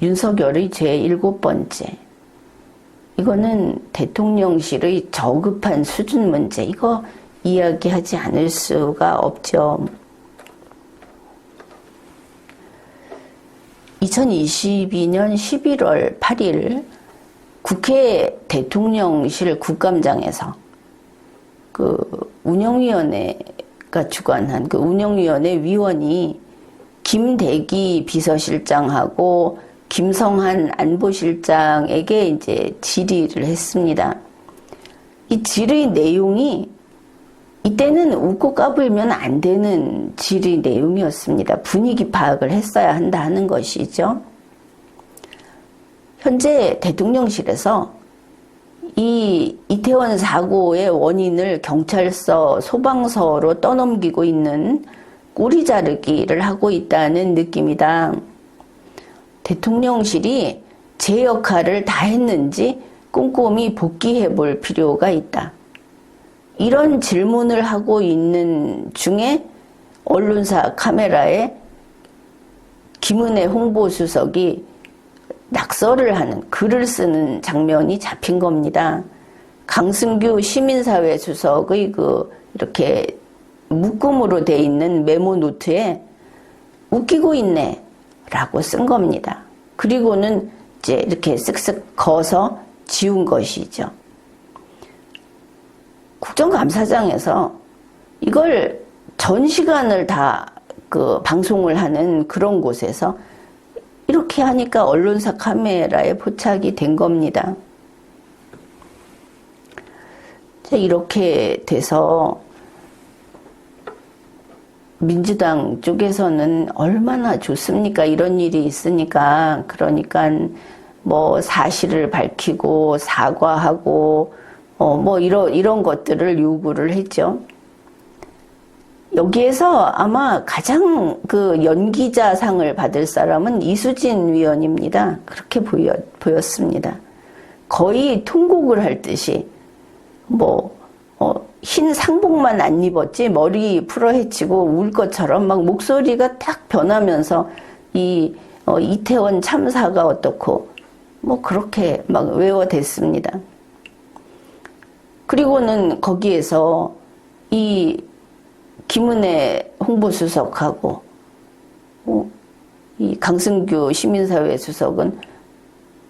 윤석열의 제7번째. 이거는 대통령실의 저급한 수준 문제. 이거 이야기하지 않을 수가 없죠. 2022년 11월 8일 국회 대통령실 국감장에서 그 운영위원회가 주관한 그 운영위원회 위원이 김대기 비서실장하고 김성한 안보실장에게 이제 질의를 했습니다. 이 질의 내용이 이때는 웃고 까불면 안 되는 질의 내용이었습니다. 분위기 파악을 했어야 한다 하는 것이죠. 현재 대통령실에서 이 이태원 사고의 원인을 경찰서, 소방서로 떠넘기고 있는 꼬리 자르기를 하고 있다는 느낌이다. 대통령실이 제 역할을 다 했는지 꼼꼼히 복귀해 볼 필요가 있다. 이런 질문을 하고 있는 중에 언론사 카메라에 김은혜 홍보수석이 낙서를 하는 글을 쓰는 장면이 잡힌 겁니다. 강승규 시민사회 수석의 이렇게 묶음으로 돼 있는 메모 노트에 웃기고 있네 라고 쓴 겁니다. 그리고는 이제 이렇게 쓱쓱 거서 지운 것이죠. 국정감사장에서 이걸 전 시간을 다 방송을 하는 그런 곳에서 이렇게 하니까 언론사 카메라에 포착이 된 겁니다. 이렇게 돼서 민주당 쪽에서는 얼마나 좋습니까? 이런 일이 있으니까. 그러니까 뭐 사실을 밝히고 사과하고 뭐 이런 것들을 요구를 했죠. 여기에서 아마 가장 연기자상을 받을 사람은 이수진 위원입니다. 그렇게 보였습니다. 거의 통곡을 할 듯이 흰 상복만 안 입었지 머리 풀어헤치고 울 것처럼 막 목소리가 딱 변하면서 이태원 참사가 어떻고 그렇게 막 외워댔습니다. 그리고는 거기에서 이 김은혜 홍보수석하고 이 강승규 시민사회 수석은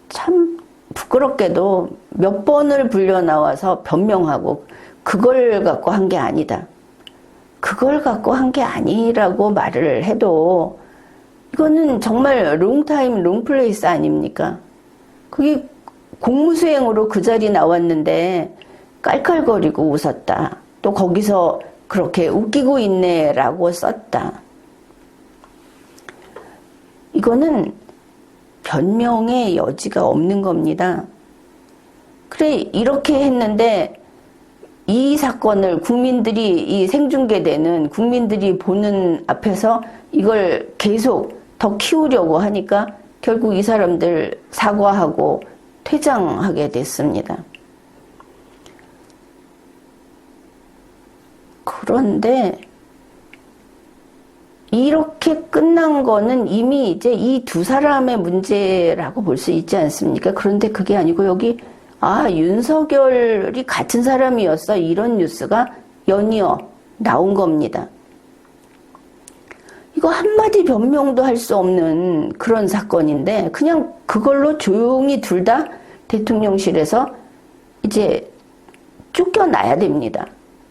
참 부끄럽게도 몇 번을 불려 나와서 변명하고 그걸 갖고 한 게 아니다. 그걸 갖고 한 게 아니라고 말을 해도 이거는 정말 롱타임 롱플레이스 아닙니까? 그게 공무수행으로 그 자리 나왔는데 깔깔거리고 웃었다. 또 거기서 그렇게 웃기고 있네 라고 썼다. 이거는 변명의 여지가 없는 겁니다. 그래 이렇게 했는데 이 사건을 이 생중계되는 국민들이 보는 앞에서 이걸 계속 더 키우려고 하니까 결국 이 사람들 사과하고 퇴장하게 됐습니다. 그런데 이렇게 끝난 거는 이미 이제 이 두 사람의 문제라고 볼 수 있지 않습니까? 그런데 그게 아니고 여기 윤석열이 같은 사람이었어 이런 뉴스가 연이어 나온 겁니다. 이거 한마디 변명도 할 수 없는 그런 사건인데 그냥 그걸로 조용히 둘 다 대통령실에서 이제 쫓겨나야 됩니다.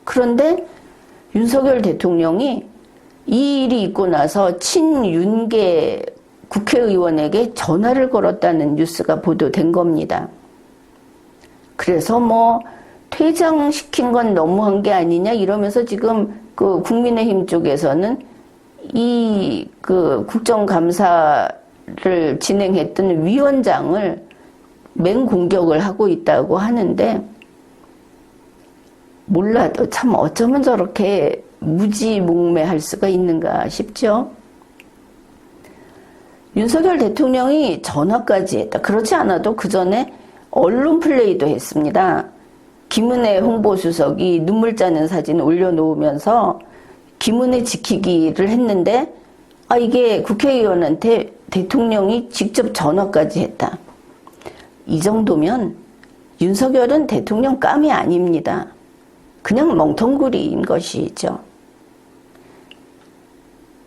그런데 윤석열 대통령이 이 일이 있고 나서 친윤계 국회의원에게 전화를 걸었다는 뉴스가 보도된 겁니다. 그래서 퇴장시킨 건 너무한 게 아니냐 이러면서 지금 국민의힘 쪽에서는 이 국정감사를 진행했던 위원장을 맹공격을 하고 있다고 하는데 몰라도 참 어쩌면 저렇게 무지몽매할 수가 있는가 싶죠. 윤석열 대통령이 전화까지 했다. 그렇지 않아도 그 전에 언론 플레이도 했습니다. 김은혜 홍보수석이 눈물 짜는 사진 올려놓으면서 김은혜 지키기를 했는데 이게 국회의원한테 대통령이 직접 전화까지 했다. 이 정도면 윤석열은 대통령 깜이 아닙니다. 그냥 멍텅구리인 것이죠.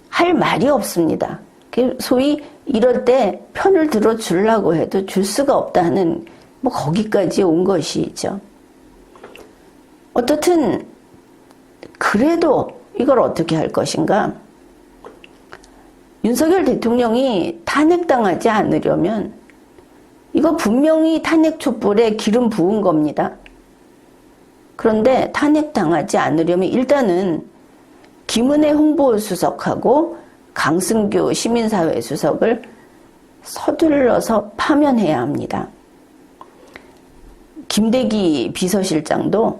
할 말이 없습니다. 소위 이럴 때 편을 들어주려고 해도 줄 수가 없다는 거기까지 온 것이죠. 어떻든 그래도 이걸 어떻게 할 것인가? 윤석열 대통령이 탄핵당하지 않으려면 이거 분명히 탄핵 촛불에 기름 부은 겁니다. 그런데 탄핵당하지 않으려면 일단은 김은혜 홍보수석하고 강승규 시민사회 수석을 서둘러서 파면해야 합니다. 김대기 비서실장도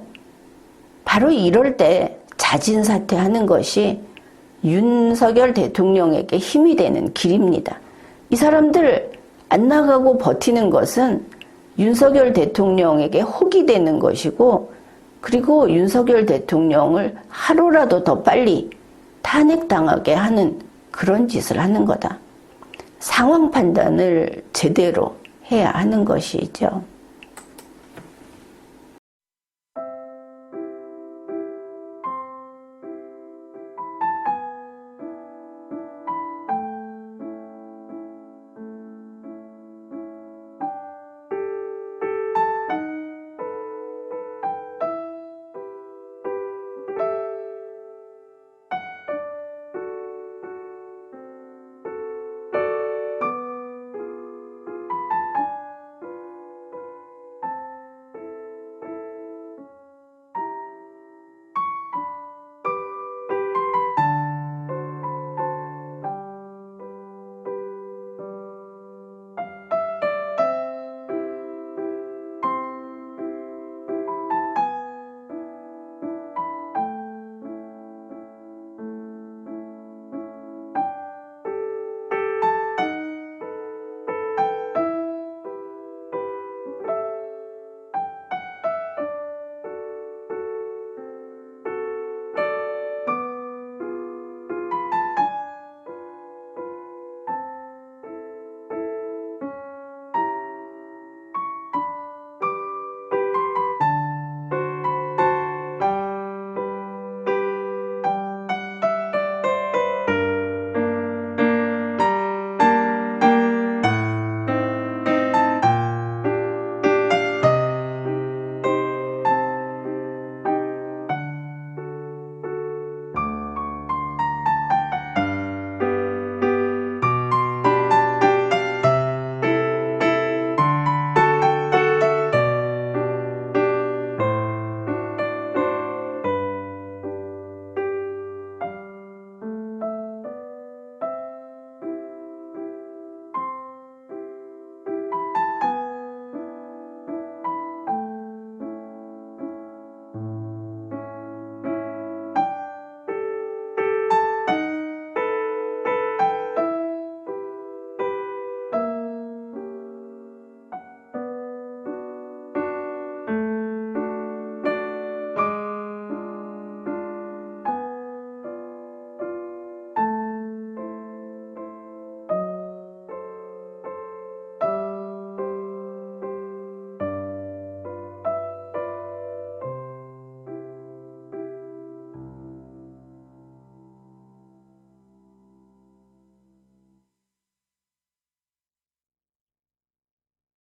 바로 이럴 때 자진사퇴하는 것이 윤석열 대통령에게 힘이 되는 길입니다. 이 사람들 안 나가고 버티는 것은 윤석열 대통령에게 혹이 되는 것이고, 그리고 윤석열 대통령을 하루라도 더 빨리 탄핵당하게 하는 그런 짓을 하는 거다. 상황 판단을 제대로 해야 하는 것이죠.